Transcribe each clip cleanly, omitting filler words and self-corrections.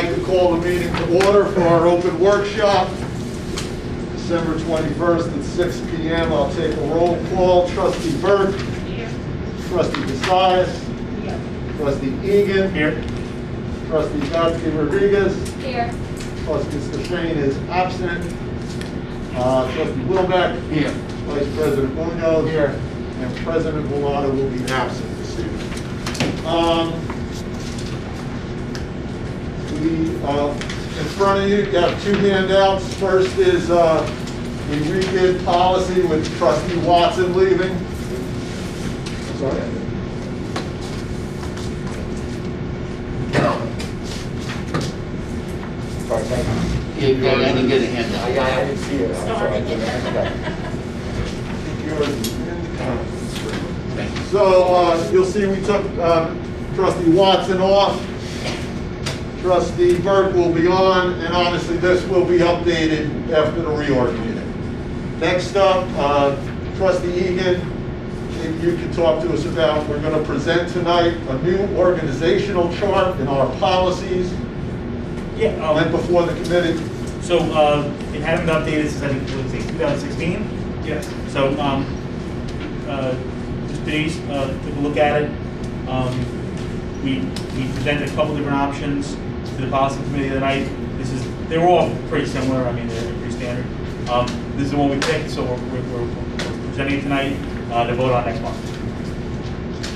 like to call the meeting to order for our open workshop, December 21st at 6 p.m. I'll take a roll call. Trustee Burke. Here. Trustee Casillas. Here. Trustee Egan. Here. Trustee Gatsky Rodriguez. Here. Trustee Stashane is absent. Trustee Wilbeck. Here. Vice President Munoz. Here. And President Villado will be absent this evening. In front of you, you have two handouts. First is the rebid policy with Trustee Watson leaving. Sorry. Sorry, thank you. Yeah, I didn't get a handout. I didn't see it. I'm sorry, I didn't. So you'll see we took Trustee Watson off. Trustee Burke will be on, and obviously this will be updated after the reorg meeting. Next up, Trustee Egan, maybe you can talk to us about, we're going to present tonight a new organizational chart in our policies. Yeah. Went before the committee. So it hadn't been updated since I think it was 2016. Yes. So Denise took a look at it. We presented a couple different options to the policy committee tonight. They were all pretty similar. I mean, they're pretty standard. This is the one we picked, so we're presenting it tonight to vote on next month.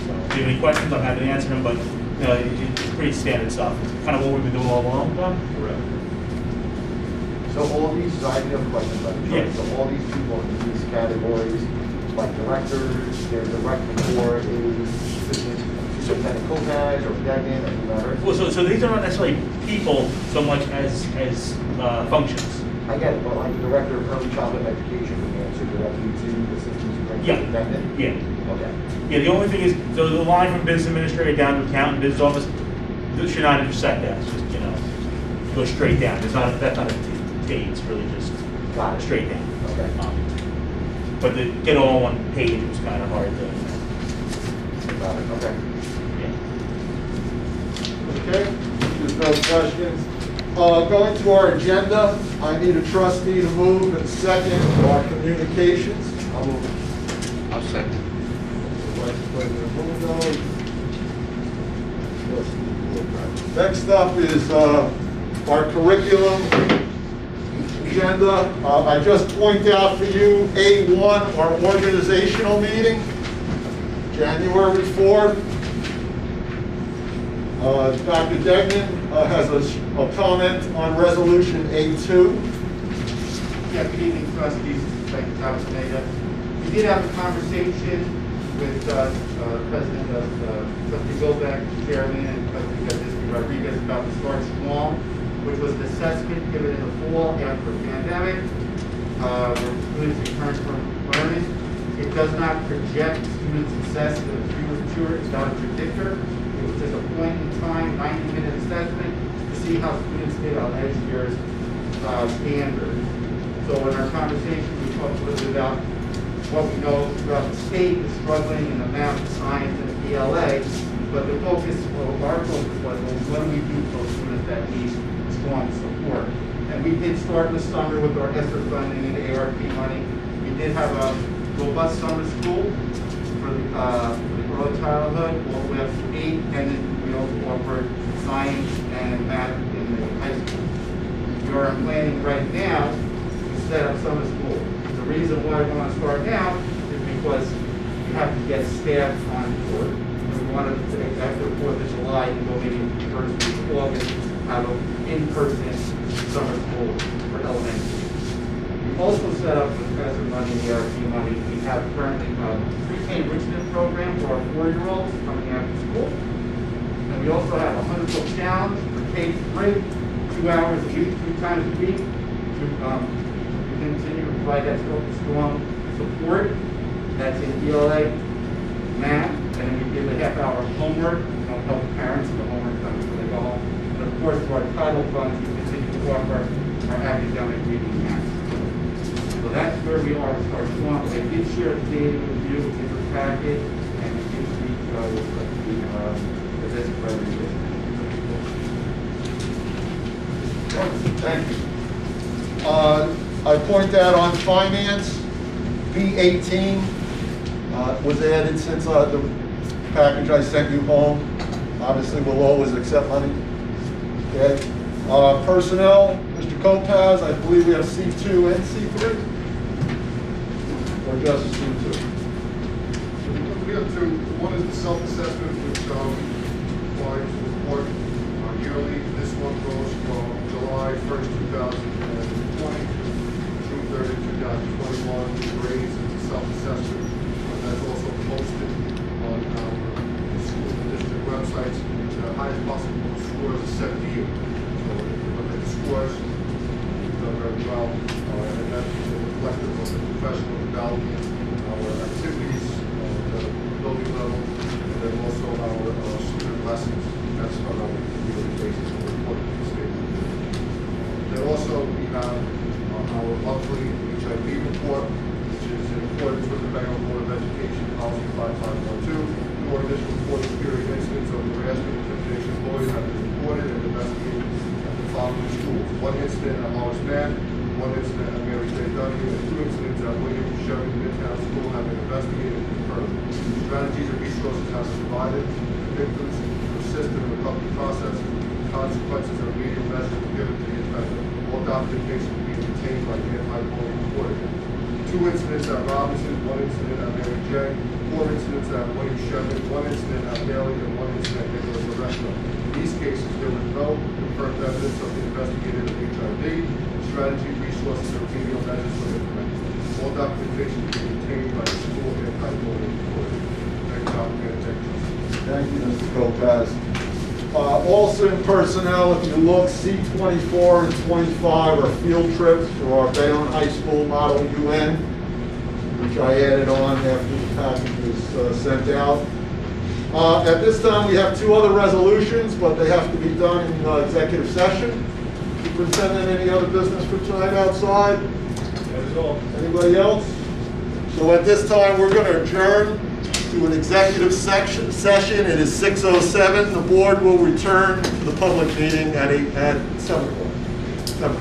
So if you have any questions, I'm happy to answer them, but it's pretty standard stuff. It's kind of what we've been doing all along. Correct. So all these, I have a question about the chart. Yeah. So all these people in these categories, like directors, they're directed for a superintendent Kovach or Degnan or whoever. Well, so these are not necessarily people so much as functions. I get it, but like the director of early childhood education would answer directly to the assistant superintendent Degnan? Yeah. Okay. Yeah, the only thing is, so the line from business administrator down to accountant, business office, this should not intersect that. It's just, go straight down. That's not a T. It's really just Got it. straight down. Okay. But to get all on one page, it was kind of hard to. Got it. Okay. Yeah. Okay, there's no questions. Going to our agenda, I need a trustee to move and second our communications. I'll move. I'll second. Vice President Munoz. Next up is our curriculum agenda. I just point out for you A1, our organizational meeting, January 4th. Dr. Degnan has a comment on resolution A2. Yeah, good evening, trustees. Thank you, Dr. Neda. We did have a conversation with President of Trustee Wilbeck, Chairman, and Trustee Gatsky Rodriguez about the Start Small, which was an assessment given in the fall after the pandemic, where students returned from learning. It does not project student success in the future. It's not a predictor. It was just a point in time, 90-minute assessment to see how students did on last year's standards. So in our conversation, we talked a little bit about what we know throughout the state is struggling in the math, science, and the ELA, but the focus, our focus was, well, what do we do for those students that need strong support? And we did start in the summer with our ESSER funding and ARP money. We did have a robust summer school for the early childhood, all the way up to 8, and then we also offered science and math in the high school. We are planning right now to set up summer school. The reason why we want to start now is because we have to get staff on board. And we wanted to, after the 4th of July, and go maybe the first week of August, have an in-person summer school for elementary. We also set up with ESSER money and the ARP money. We have currently a pre-K enrichment program for our 4-year-olds coming after school. And we also have a 100-book challenge for K-3, 2 hours a week, 3 times a week, to continue to provide that strong support. That's in ELA, math, and then we give a half-hour homework, help parents with the homework done before they go home. And of course, through our title funds, we continue to offer our academic reading and math. So that's where we are with our strong. I did share the data with you in your packet, and we did speak with the business presentation. Thank you. I point out on finance, B18 was added since the package I sent you home. Obviously, we'll always accept money. Okay. Personnel, Mr. Kopaz, I believe we have C2 and C3? Or just C2? We have two. One is the self-assessment, which requires a report yearly. This one goes from July 1st, 2020 to June 30th, 2021. Grades and self-assessment. That's also posted on our school and district websites. The highest possible score is a 70 year. So if you look at the scores, we've done very well. And that's reflective of the professional development, our activities, the building level, and then also our student lessons. That's on a yearly basis for reporting to the state. Then also we have our monthly HIV report, which is in accordance with the Bayonne Board of Education Policy 5512. No additional reporting period incidents of harassment, intimidation, bullying have been reported and investigated at the following schools. One incident at Horace Mann, one incident at Mary J. Dunning, and two incidents at William Sherman Midtown School have been investigated and confirmed. Strategies and resources have been provided to victims to assist in the recovery process. Consequences or remedial measures were given to the infected. All documentation will be retained by the anti-bullying coordinator. Two incidents at Robinson, one incident at Mary J., four incidents at William Sherman, one incident at Bailey, and one incident at Nicholas Restaurant. In these cases, there was no confirmed evidence of the investigated HIV. Strategy, resources, and remedial measures were implemented. All documentation will be retained by the school anti-bullying coordinator. Thank you, Dr. Mayor. Thank you, Mr. Kopaz. Also in personnel, if you look, C24 and 25 are field trips for our Bayonne High School Model UN, which I added on after the package was sent out. At this time, we have two other resolutions, but they have to be done in executive session. Superintendent, any other business for tonight outside? That is all. Anybody else? So at this time, we're going to adjourn to an executive session. It is 6:07. The board will return to the public meeting at 7 o'clock.